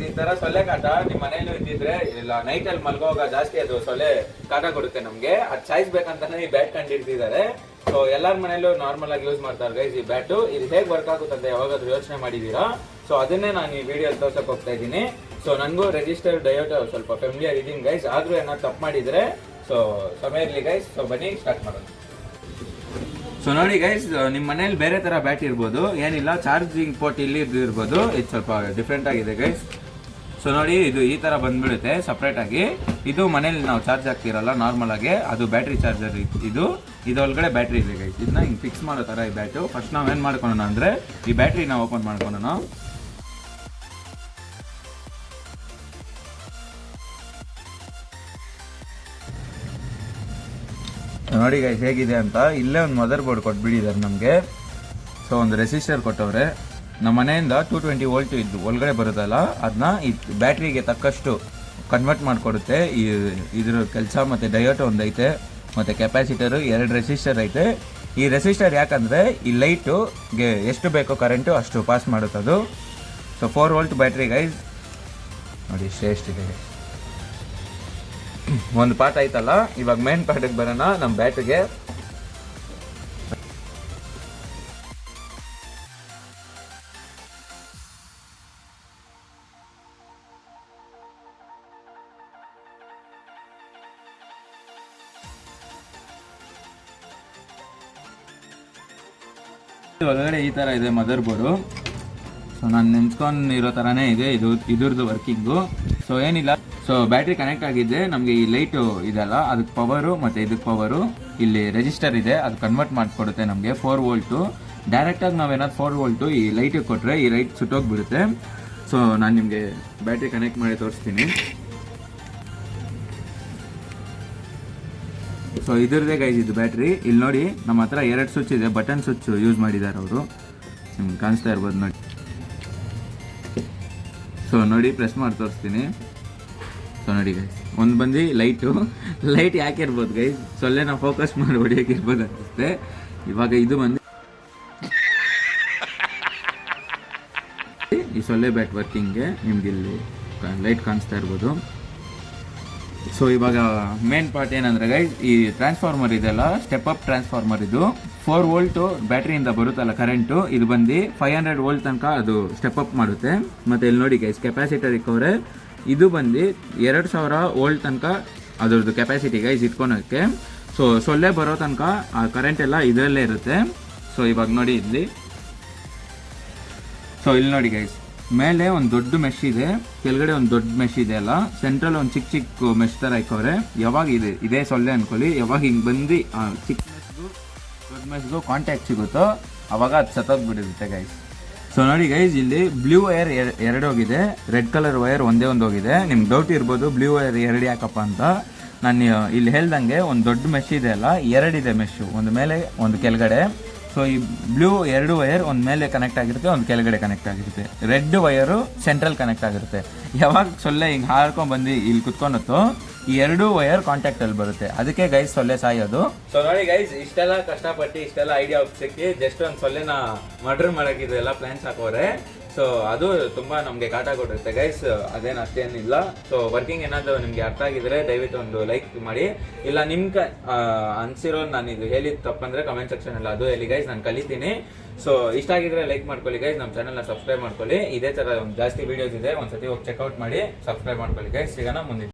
ಈ ತರ ಸೊಳ್ಳೆ ಕಾಟ ನಿಮ್ ಮನೇಲಿ ಇದ್ದಿದ್ರೆ ಇಲ್ಲ ನೈಟ್ ಅಲ್ಲಿ ಮಲ್ಗೋವಾಗ ಜಾಸ್ತಿ ಅದು ಸೊಳ್ಳೆ ಕಾಟ ಕೊಡುತ್ತೆ ನಮ್ಗೆ. ಅದ್ ಸಾಯಿಸ್ಬೇಕಂತಾನೆ ಈ ಬ್ಯಾಟ್ ಕಂಡಿಡ್ತಿದ್ದಾರೆ. ಸೊ ಎಲ್ಲಾರ ಮನೇಲೂ ನಾರ್ಮಲ್ ಆಗಿ ಯೂಸ್ ಮಾಡ್ತಾರೆ ಗೈಸ್ ಈ ಬ್ಯಾಟ್. ಇದು ಹೇಗ್ ವರ್ಕ್ ಆಗುತ್ತಂತ ಯಾವಾಗಾದ್ರೂ ಯೋಚನೆ ಮಾಡಿದೀರಾ? ಸೊ ಅದನ್ನೇ ನಾನು ಈ ವಿಡಿಯೋ ತೋರ್ಸಕ್ ಹೋಗ್ತಾ ಇದ್ದೀನಿ. ಸೊ ನನಗೂ ರಿಜಿಸ್ಟರ್ಡ್ ಡಯೋಟ ಸ್ವಲ್ಪ ಫೆಮಿಲಿಯರ್ ಇದೀನಿ ಗೈಸ್. ಆದ್ರೂ ಏನಾದ್ರು ತಪ್ಪು ಮಾಡಿದ್ರೆ ಸೊ ಸಮಯ ಇರ್ಲಿ ಗೈಸ್. ಸೊ ಬನ್ನಿ ಸ್ಟಾರ್ಟ್ ಮಾಡೋಣ. ಸೊ ನೋಡಿ ಗೈಸ್, ನಿಮ್ಮ ಮನೇಲಿ ಬೇರೆ ತರ ಬ್ಯಾಟ್ ಇರ್ಬೋದು, ಏನಿಲ್ಲ ಚಾರ್ಜಿಂಗ್ ಪೋರ್ಟ್ ಇಲ್ಲಿ ಇರ್ಬೋದು. ಇದು ಸ್ವಲ್ಪ ಡಿಫ್ರೆಂಟ್ ಆಗಿದೆ ಗೈಸ್. ಸೊ ನೋಡಿ, ಇದು ಈ ತರ ಬಂದ್ಬಿಡುತ್ತೆ ಸಪ್ರೇಟ್ ಆಗಿ. ಇದು ಮನೇಲಿ ನಾವು ಚಾರ್ಜ್ ಆಗ್ತಿರಲ್ಲ ನಾರ್ಮಲ್ ಆಗಿ, ಅದು ಬ್ಯಾಟ್ರಿ ಚಾರ್ಜರ್. ಇದೊಳಗಡೆ ಬ್ಯಾಟ್ರಿ ಇದೆ ಗೈಸ್. ಇದನ್ನ ಹಿಂಗೆ ಫಿಕ್ಸ್ ಮಾಡೋ ತರ ಈ ಬ್ಯಾಟು. ಫಸ್ಟ್ ನಾವ್ ಏನ್ ಮಾಡ್ಕೊಳ್ಳೋಣ ಅಂದ್ರೆ ಈ ಬ್ಯಾಟ್ರಿನ ಓಪನ್ ಮಾಡ್ಕೊಳ್ಳೋಣ. ನೋಡಿ ಗೈಸ್ ಹೇಗಿದೆ ಅಂತ. ಇಲ್ಲೇ ಒಂದು ಮದರ್ ಬೋರ್ಡ್ ಕೊಟ್ಬಿಟ್ಟಿದ್ದಾರೆ ನಮಗೆ. ಸೊ ಒಂದು ರೆಸಿಸ್ಟರ್ ಕೊಟ್ಟವ್ರೆ. ನಮ್ಮ ಮನೆಯಿಂದ 220 ವೋಲ್ಟ್ ಇದ್ದು ಒಳಗಡೆ ಬರುತ್ತಲ್ಲ, ಅದನ್ನ ಈ ಬ್ಯಾಟ್ರಿಗೆ ತಕ್ಕಷ್ಟು ಕನ್ವರ್ಟ್ ಮಾಡಿಕೊಡುತ್ತೆ. ಇದ್ರ ಕೆಲಸ. ಮತ್ತು ಡಯೋಟ ಒಂದು ಐತೆ, ಮತ್ತು ಕೆಪಾಸಿಟರು 2 ರೆಸಿಸ್ಟರ್ ಐತೆ. ಈ ರೆಸಿಸ್ಟರ್ ಯಾಕಂದರೆ ಈ ಲೈಟುಗೆ ಎಷ್ಟು ಬೇಕೋ ಕರೆಂಟು ಅಷ್ಟು ಪಾಸ್ ಮಾಡುತ್ತೆ ಅದು. So 4 volt battery guys. ನೋಡಿ ಎಷ್ಟಿದೆ. ಒಂದು ಪಾರ್ಟ್ ಆಯ್ತಲ್ಲ, ಇವಾಗ ಮೇನ್ ಪಾರ್ಟಿಗೆ ಬರೋಣ, ನಮ್ಮ ಬ್ಯಾಟ್ಗೆ. ಒಳಗಡೆ ಈ ತರ ಇದೆ ಮದರ್ ಬೋರ್ಡು. ಸೊ ನಾನು ನೆನ್ಸ್ಕೊಂಡಿರೋ ಥರನೇ ಇದೆ ಇದ್ರದ್ದು ವರ್ಕಿಂಗು. ಸೊ ಏನಿಲ್ಲ, ಸೊ ಬ್ಯಾಟ್ರಿ ಕನೆಕ್ಟ್ ಆಗಿದ್ದೆ. ನಮಗೆ ಈ ಲೈಟು ಇದೆಲ್ಲ ಅದಕ್ಕೆ ಪವರು ಮತ್ತು ಇದಕ್ಕೆ ಪವರು. ಇಲ್ಲಿ ರೆಜಿಸ್ಟರ್ ಇದೆ, ಅದು ಕನ್ವರ್ಟ್ ಮಾಡಿಕೊಡುತ್ತೆ ನಮಗೆ 4 ವೋಲ್ಟು. ಡೈರೆಕ್ಟಾಗಿ ನಾವೇನಾದ್ರು 4 ವೋಲ್ಟು ಈ ಲೈಟಿಗೆ ಕೊಟ್ಟರೆ ಈ ಲೈಟ್ ಸುಟ್ಟೋಗ್ಬಿಡುತ್ತೆ. ಸೊ ನಾನು ನಿಮಗೆ ಬ್ಯಾಟ್ರಿ ಕನೆಕ್ಟ್ ಮಾಡಿ ತೋರಿಸ್ತೀನಿ. ಸೊ ಇದ್ರದ್ದೇ ಗೈಸ್ ಇದು ಬ್ಯಾಟ್ರಿ. ಇಲ್ಲಿ ನೋಡಿ ನಮ್ಮ ಹತ್ರ 2 ಸ್ವಿಚ್ ಇದೆ, ಬಟನ್ ಸ್ವಿಚ್ ಯೂಸ್ ಮಾಡಿದ್ದಾರೆ ಅವರು. ನಿಮ್ಗೆ ಕಾಣಿಸ್ತಾ ಇರ್ಬೋದು ನೋಡಿ. ಸೊ ನೋಡಿ ಪ್ರೆಸ್ ಮಾಡಿ ತೋರಿಸ್ತೀನಿ. ಸೊ ನೋಡಿ ಗೈಸ್, ಒಂದು ಬಂದು ಲೈಟ್ ಯಾಕೆ ಇರ್ಬೋದು ಗೈಸ್, ಸೊಳ್ಳೆನ ಫೋಕಸ್ ಮಾಡಿ ಹೊಡಿಯೋಕೆ ಇರ್ಬೋದು ಅನಿಸುತ್ತೆ. ಇವಾಗ ಇದು ಬಂದು ಈ ಸೊಳ್ಳೆ ಬ್ಯಾಟ್ ವರ್ಕಿಂಗ್ಗೆ ನಿಮ್ಗೆ ಇಲ್ಲಿ ಲೈಟ್ ಕಾಣಿಸ್ತಾ ಇರ್ಬೋದು. ಸೊ ಇವಾಗ ಮೇನ್ ಪಾರ್ಟ್ ಏನಂದ್ರೆ ಗೈಸ್, ಈ ಟ್ರಾನ್ಸ್ಫಾರ್ಮರ್ ಇದೆಲ್ಲ ಸ್ಟೆಪ್ ಅಪ್ ಟ್ರಾನ್ಸ್ಫಾರ್ಮರ್. ಇದು 4 ವೋಲ್ಟು ಬ್ಯಾಟ್ರಿಯಿಂದ ಬರುತ್ತಲ್ಲ ಕರೆಂಟು, ಇದು ಬಂದು 500 ವೋಲ್ಟ್ ತನಕ ಅದು ಸ್ಟೆಪ್ ಅಪ್ ಮಾಡುತ್ತೆ. ಮತ್ತೆ ಇಲ್ಲಿ ನೋಡಿ ಗೈಸ್, ಕೆಪಾಸಿಟರ್ ಇಕ್ಕವ್ರೆ. ಇದು ಬಂದು 2000 ವೋಲ್ಟ್ ತನಕ ಅದ್ರದ್ದು ಕೆಪಾಸಿಟಿ ಗೈಸ್ ಇಟ್ಕೊಳಕ್ಕೆ. ಸೊ ಸೊಳ್ಳೆ ಬರೋ ತನಕ ಆ ಕರೆಂಟ್ ಎಲ್ಲ ಇದರಲ್ಲೇ ಇರುತ್ತೆ. ಸೊ ಇವಾಗ ನೋಡಿ ಇಲ್ಲಿ. ಸೊ ಇಲ್ಲಿ ನೋಡಿ ಗೈಸ್, ಮೇಲೆ ಒಂದು ದೊಡ್ಡ ಮೆಶ್ ಇದೆ, ಕೆಳಗಡೆ ಒಂದು ದೊಡ್ಡ ಮೆಶ್ ಇದೆ ಅಲ್ಲ, ಸೆಂಟ್ರಲ್ ಒಂದು ಚಿಕ್ಕ ಮೆಶ್ ಥರ ಇಕ್ಕವ್ರೆ. ಯಾವಾಗ ಇದೇ ಸೊಳ್ಳೆ ಅನ್ಕೊಳ್ಳಿ, ಯಾವಾಗ ಹಿಂಗೆ ಬಂದು ಚಿಕ್ಕ ಮೆಶ್ಗೂ ದೊಡ್ಡ ಮೆಶ್ಗೂ ಕಾಂಟ್ಯಾಕ್ಟ್ ಸಿಗುತ್ತೋ ಅವಾಗ ಅದು ಸತ್ತೋಗ್ಬಿಟ್ಟಿರುತ್ತೆ ಗೈಸ್. ಸೊ ನೋಡಿ ಗೈಸ್, ಇಲ್ಲಿ ಬ್ಲೂ ವೈರ್ 2 ಹೋಗಿದೆ, ರೆಡ್ ಕಲರ್ ವೈರ್ ಒಂದೇ ಒಂದು ಹೋಗಿದೆ. ನಿಮ್ಗೆ ಡೌಟ್ ಇರ್ಬೋದು ಬ್ಲೂ ವೈರ್ 2 ಯಾಕಪ್ಪ ಅಂತ. ನಾನು ಇಲ್ಲಿ ಹೇಳ್ದಂಗೆ ಒಂದು ದೊಡ್ಡ ಮೆಶ್ ಇದೆ ಅಲ್ಲ, 2 ಇದೆ ಮೆಶ್ಶು, ಒಂದು ಮೇಲೆ ಒಂದು ಕೆಳಗಡೆ. ಸೊ ಈ ಬ್ಲೂ 2 ವೈರ್ ಒಂದು ಮೇಲೆ ಕನೆಕ್ಟ್ ಆಗಿರುತ್ತೆ, ಒಂದು ಕೆಳಗಡೆ ಕನೆಕ್ಟ್ ಆಗಿರುತ್ತೆ. ರೆಡ್ ವೈರು ಸೆಂಟ್ರಲ್ ಕನೆಕ್ಟ್ ಆಗಿರುತ್ತೆ. ಯಾವಾಗ ಸೊಳ್ಳೆ ಹಿಂಗೆ ಹಾರ್ಕೊಂಡು ಬಂದು ಇಲ್ಲಿ ಕುತ್ಕೊಂಡತ್ತೋ ಈ 2 ವೈರ್ ಕಾಂಟ್ಯಾಕ್ಟ್ ಅಲ್ಲಿ ಬರುತ್ತೆ. ಅದಕ್ಕೆ ಗೈಸ್ ಸೊಳ್ಳೆ ಸಾಯೋದು. ಸೊ ನೋಡಿ ಗೈಸ್, ಇಷ್ಟೆಲ್ಲ ಕಷ್ಟಪಟ್ಟು ಇಷ್ಟೆಲ್ಲ ಐಡಿಯಾ ಸಿಕ್ಕಿ ಜಸ್ಟ್ ಒಂದು ಸೊಳ್ಳೆನ ಮರ್ಡರ್ ಮಾಡೋಕ್ಕಿದೆಲ್ಲ ಪ್ಲಾನ್ಸ್ ಹಾಕೋರೆ. ಸೊ ಅದು ತುಂಬಾ ನಮಗೆ ಕಾಟ ಕೊಟ್ಟಿರುತ್ತೆ ಗೈಸ್, ಅದೇನು ಅಷ್ಟೇನಿಲ್ಲ. ಸೊ ವರ್ಕಿಂಗ್ ಏನಾದರೂ ನಿಮ್ಗೆ ಅರ್ಥ ಆಗಿದ್ರೆ ದಯವಿಟ್ಟು ಒಂದು ಲೈಕ್ ಮಾಡಿ. ಇಲ್ಲ ನಿಮ್ಗೆ ಅನ್ಸಿರೋ ನಾನು ಇದು ಹೇಳಿದ ತಪ್ಪಂದ್ರೆ ಕಮೆಂಟ್ ಸೆಕ್ಷನ್ ಅಲ್ಲಿ ಅದು ಹೇಳಿ ಗೈಸ್, ನಾನು ಕಲಿತೀನಿ. ಸೊ ಇಷ್ಟ ಆಗಿದ್ರೆ ಲೈಕ್ ಮಾಡ್ಕೊಳ್ಳಿ ಗೈಸ್, ನಮ್ಮ ಚಾನಲ್ನ ಸಬ್ಸ್ಕ್ರೈಬ್ ಮಾಡ್ಕೊಳ್ಳಿ. ಇದೇ ಥರ ಒಂದು ಜಾಸ್ತಿ ವೀಡಿಯೋಸ್ ಇದೆ, ಒಂದ್ಸತಿ ಹೋಗಿ ಚೆಕ್ಔಟ್ ಮಾಡಿ ಸಬ್ಸ್ಕ್ರೈಬ್ ಮಾಡ್ಕೊಳ್ಳಿ ಗೈಸ್. ಸಿಗೋಣ ಮುಂದೆ.